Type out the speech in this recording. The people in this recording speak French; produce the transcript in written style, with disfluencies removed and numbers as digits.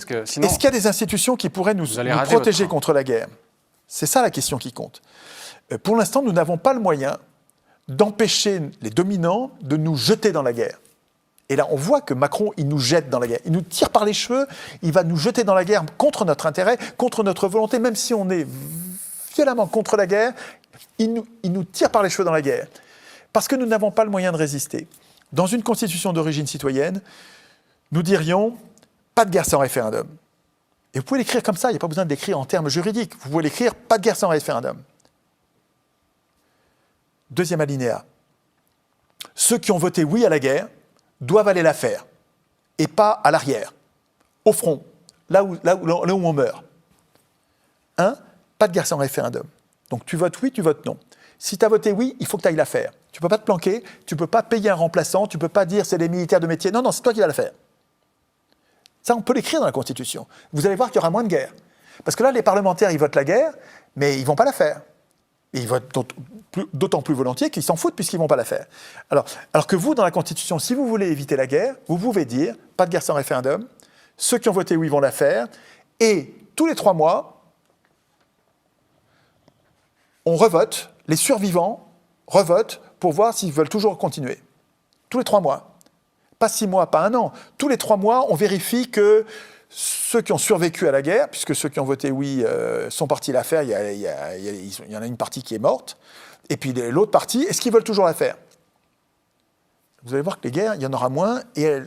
que sinon, est-ce qu'il y a des institutions qui pourraient nous protéger contre la guerre? C'est ça la question qui compte. Pour l'instant, nous n'avons pas le moyen d'empêcher les dominants de nous jeter dans la guerre. Et là, on voit que Macron, il nous jette dans la guerre. Il nous tire par les cheveux, il va nous jeter dans la guerre contre notre intérêt, contre notre volonté, même si on est violemment contre la guerre, il nous tire par les cheveux dans la guerre. Parce que nous n'avons pas le moyen de résister. Dans une constitution d'origine citoyenne, nous dirions « pas de guerre sans référendum ». Et vous pouvez l'écrire comme ça, il n'y a pas besoin de l'écrire en termes juridiques. Vous pouvez l'écrire « pas de guerre sans référendum ». Deuxième alinéa. Ceux qui ont voté oui à la guerre doivent aller la faire, et pas à l'arrière, au front, là où on meurt. Pas de guerre sans référendum. Donc tu votes oui, tu votes non. Si tu as voté oui, il faut que tu ailles la faire. Tu ne peux pas te planquer, tu ne peux pas payer un remplaçant, tu ne peux pas dire c'est les militaires de métier. Non, c'est toi qui vas la faire. Ça, on peut l'écrire dans la Constitution. Vous allez voir qu'il y aura moins de guerre. Parce que là, les parlementaires, ils votent la guerre, mais ils ne vont pas la faire. Et ils votent d'autant plus volontiers qu'ils s'en foutent puisqu'ils ne vont pas la faire. Alors que vous, dans la Constitution, si vous voulez éviter la guerre, vous pouvez dire pas de guerre sans référendum, ceux qui ont voté oui vont la faire, et tous les 3 mois, on revote, les survivants revotent pour voir s'ils veulent toujours continuer. Tous les 3 mois. Pas 6 mois, pas 1 an. Tous les 3 mois, on vérifie que ceux qui ont survécu à la guerre, puisque ceux qui ont voté oui sont partis la faire, il y en a une partie qui est morte, et puis l'autre partie, est-ce qu'ils veulent toujours la faire? Vous allez voir que les guerres, il y en aura moins, et